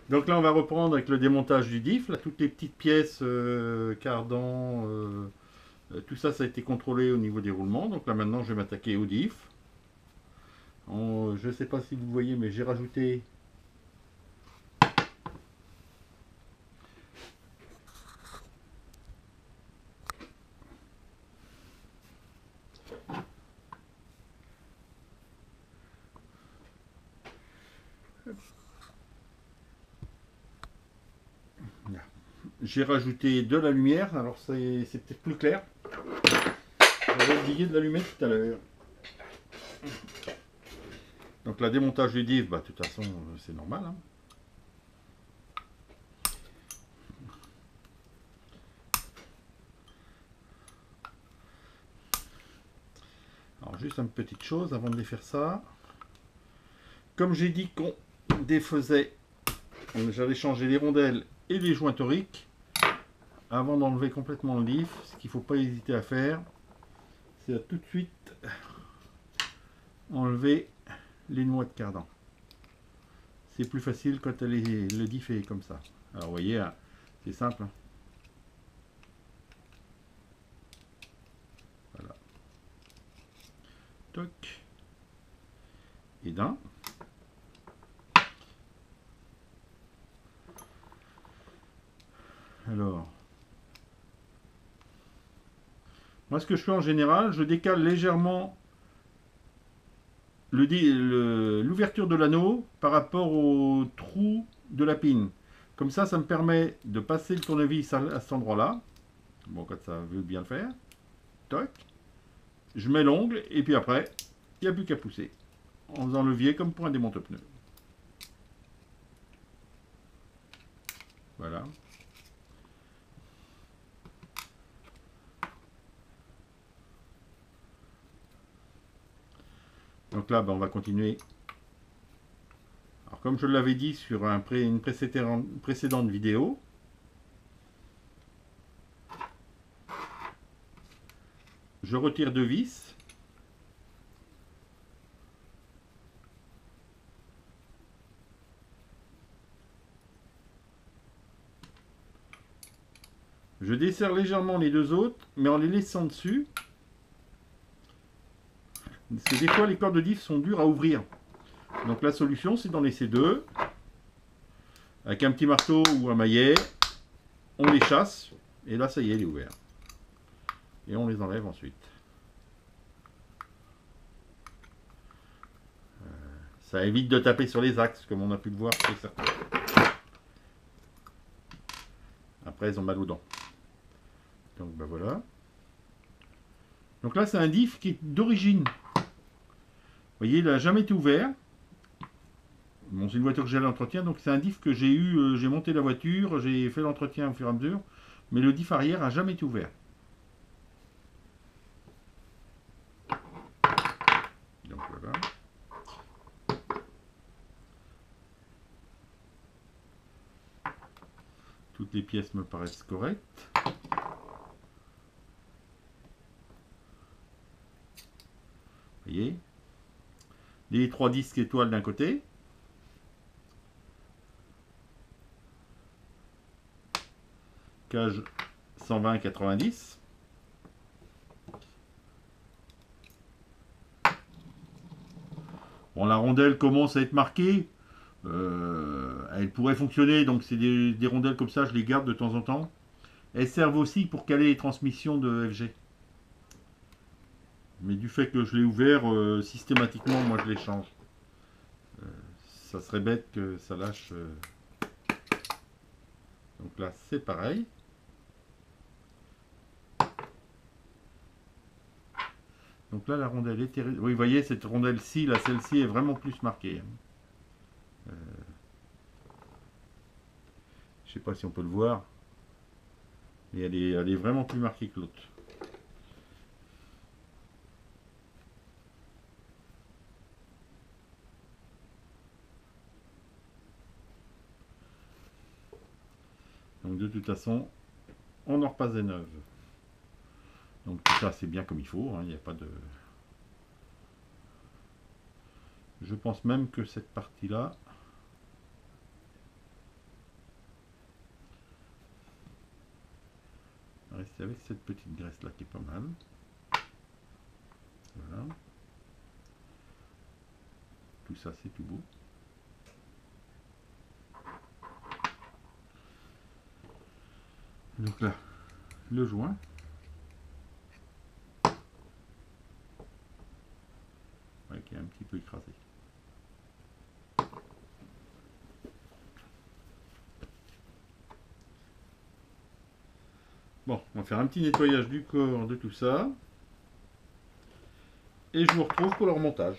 Donc là, on va reprendre avec le démontage du diff. Là, toutes les petites pièces, cardans, tout ça, ça a été contrôlé au niveau des roulements. Donc là, maintenant, je vais m'attaquer au diff. Je ne sais pas si vous voyez, mais j'ai rajouté de la lumière. Alors c'est peut-être plus clair. J'avais oublié de l'allumer tout à l'heure. Donc la démontage du diff, bah, de toute façon, c'est normal, hein. Alors juste une petite chose avant de défaire ça. Comme j'ai dit qu'on défaisait, j'allais changer les rondelles et les joints toriques avant d'enlever complètement le diff. Ce qu'il ne faut pas hésiter à faire, c'est à tout de suite enlever les noix de cardan. C'est plus facile quand le diff est comme ça. Alors vous voyez, c'est simple, hein. Voilà. Toc. Et d'un. Alors, moi ce que je fais en général, je décale légèrement l'ouverture de l'anneau par rapport au trou de la pine. Comme ça me permet de passer le tournevis à cet endroit-là. Bon, quand ça veut bien le faire. Toc. Je mets l'ongle et puis après, il n'y a plus qu'à pousser. En faisant levier comme pour un démonte-pneu. Voilà. Donc là, ben, on va continuer. Alors comme je l'avais dit sur une précédente vidéo, je retire deux vis. Je desserre légèrement les deux autres, mais en les laissant dessus. Parce que des fois, les cordes de diff sont dures à ouvrir. Donc la solution, c'est d'en laisser deux. Avec un petit marteau ou un maillet, on les chasse. Et là, ça y est, il est ouvert. Et on les enlève ensuite. Ça évite de taper sur les axes, comme on a pu le voir chez certains. Après, ils ont mal aux dents. Donc, ben voilà. Donc là, c'est un diff qui est d'origine. Vous voyez, il n'a jamais été ouvert. Bon, c'est une voiture que j'ai à l'entretien, donc c'est un diff que j'ai eu, j'ai monté la voiture, j'ai fait l'entretien au fur et à mesure, mais le diff arrière n'a jamais été ouvert. Donc voilà. Toutes les pièces me paraissent correctes. Vous voyez, les trois disques étoiles d'un côté. Cage 120-90. Bon, la rondelle commence à être marquée. Elle pourrait fonctionner, donc c'est des rondelles comme ça, je les garde de temps en temps. Elles servent aussi pour caler les transmissions de FG. Mais du fait que je l'ai ouvert systématiquement, moi je les change. Ça serait bête que ça lâche. Donc là, c'est pareil. Donc là, la rondelle est terrible. Oui, vous voyez, cette rondelle-ci, là, celle-ci est vraiment plus marquée. Je ne sais pas si on peut le voir. Mais elle est vraiment plus marquée que l'autre. Donc de toute façon, on en repasse des neuves. Donc tout ça, c'est bien comme il faut. Il n'y a pas de... Je pense même que cette partie-là... rester avec cette petite graisse là qui est pas mal. Voilà. Tout ça c'est tout beau. Donc là, le joint. Ouais, qui est un petit peu écrasé. Bon, on va faire un petit nettoyage du corps de tout ça. Et je vous retrouve pour le remontage.